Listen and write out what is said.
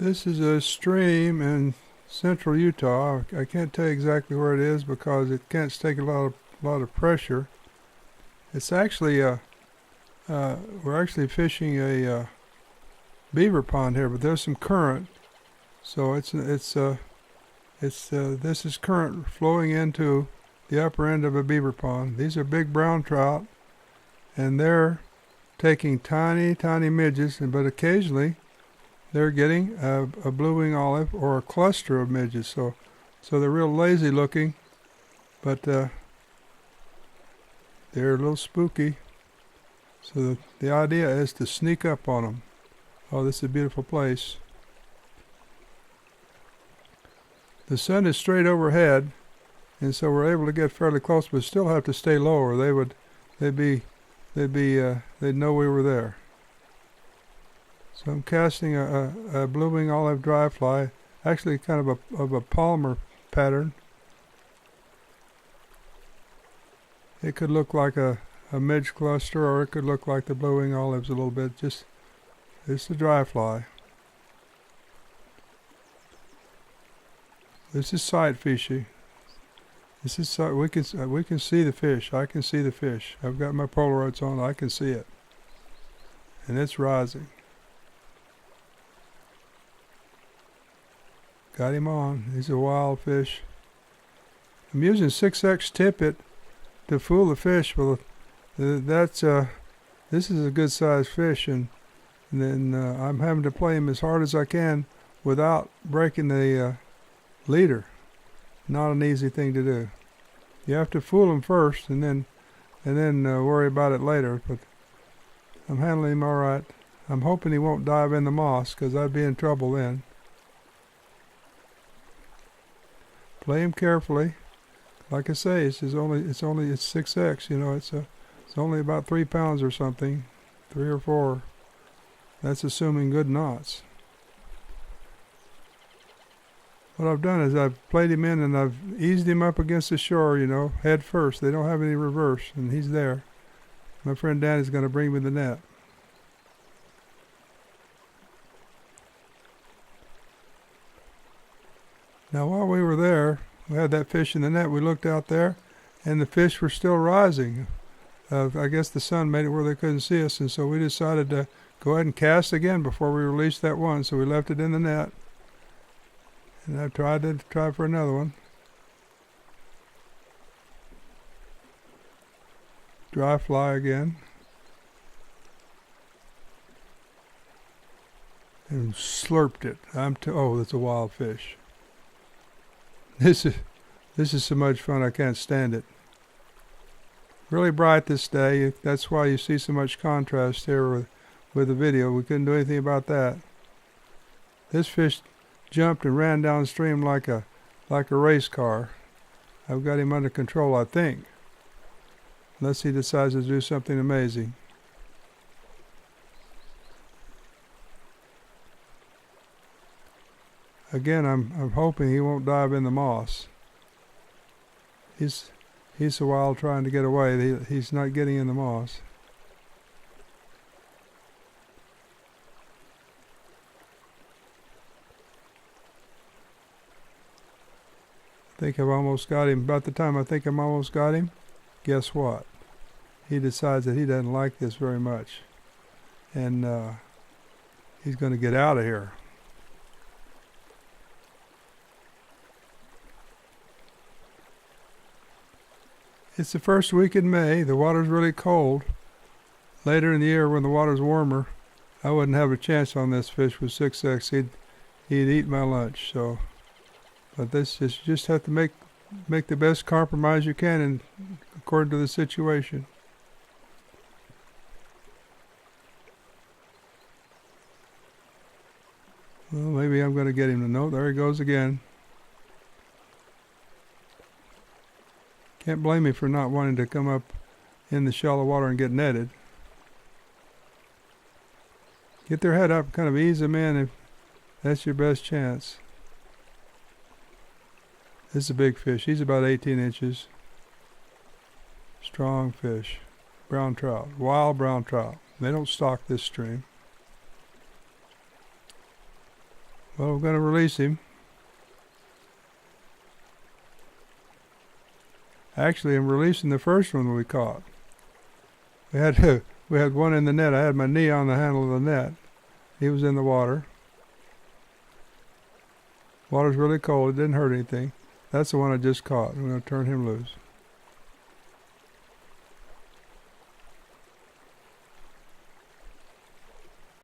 This is a stream in central Utah. I can't tell you exactly where it is because it can't take a lot of pressure. It's actually we're actually fishing a beaver pond here, but there's some current, so this is current flowing into the upper end of a beaver pond. These are big brown trout, and they're taking tiny midges, but occasionally they're getting a blue-wing olive or a cluster of midges. So they're real lazy looking, but they're a little spooky. So the idea is to sneak up on them. Oh, this is a beautiful place. The sun is straight overhead, and so we're able to get fairly close, but still have to stay lower. They'd know we were there. So I'm casting a blue-wing olive dry fly, actually kind of a Palmer pattern. It could look like a midge cluster, or it could look like the blue-wing olives a little bit. It's a dry fly. This is sight fishing. This is we can see the fish. I can see the fish. I've got my Polaroids on. I can see it, and it's rising. Got him on. He's a wild fish. I'm using 6X tippet to fool the fish. Well, this is a good sized fish, and then I'm having to play him as hard as I can without breaking the leader. Not an easy thing to do. You have to fool him first, and then worry about it later. But I'm handling him all right. I'm hoping he won't dive in the moss, because I'd be in trouble then. Play him carefully. Like I say, it's 6X. You know, it's only about 3 pounds or something, 3 or 4. That's assuming good knots. What I've done is I've played him in and I've eased him up against the shore, you know, head first. They don't have any reverse, and he's there. My friend Danny's going to bring me the net. Now while we were there, we had that fish in the net. We looked out there, and the fish were still rising. I guess the sun made it where they couldn't see us, and so we decided to go ahead and cast again before we released that one. So we left it in the net, and I try for another one. Dry fly again, and slurped it. Oh, that's a wild fish. This is so much fun, I can't stand it. Really bright this day. That's why you see so much contrast here with the video. We couldn't do anything about that. This fish jumped and ran downstream like a race car. I've got him under control, I think. Unless he decides to do something amazing. Again, I'm hoping he won't dive in the moss. He's a while trying to get away. He's not getting in the moss. I think I've almost got him. About the time I think I'm almost got him, guess what? He decides that he doesn't like this very much, and he's going to get out of here. It's the first week in May. The water's really cold. Later in the year, when the water's warmer, I wouldn't have a chance on this fish with 6X. He'd eat my lunch. So, but this is, you just have to make the best compromise you can, and according to the situation. Well, maybe I'm going to get him to know. There he goes again. Can't blame me for not wanting to come up in the shallow water and get netted. Get their head up, kind of ease them in if that's your best chance. This is a big fish. He's about 18 inches. Strong fish. Brown trout. Wild brown trout. They don't stock this stream. Well, we're going to release him. Actually, I'm releasing the first one we caught. We had one in the net. I had my knee on the handle of the net. He was in the water. Water's really cold. It didn't hurt anything. That's the one I just caught. I'm going to turn him loose.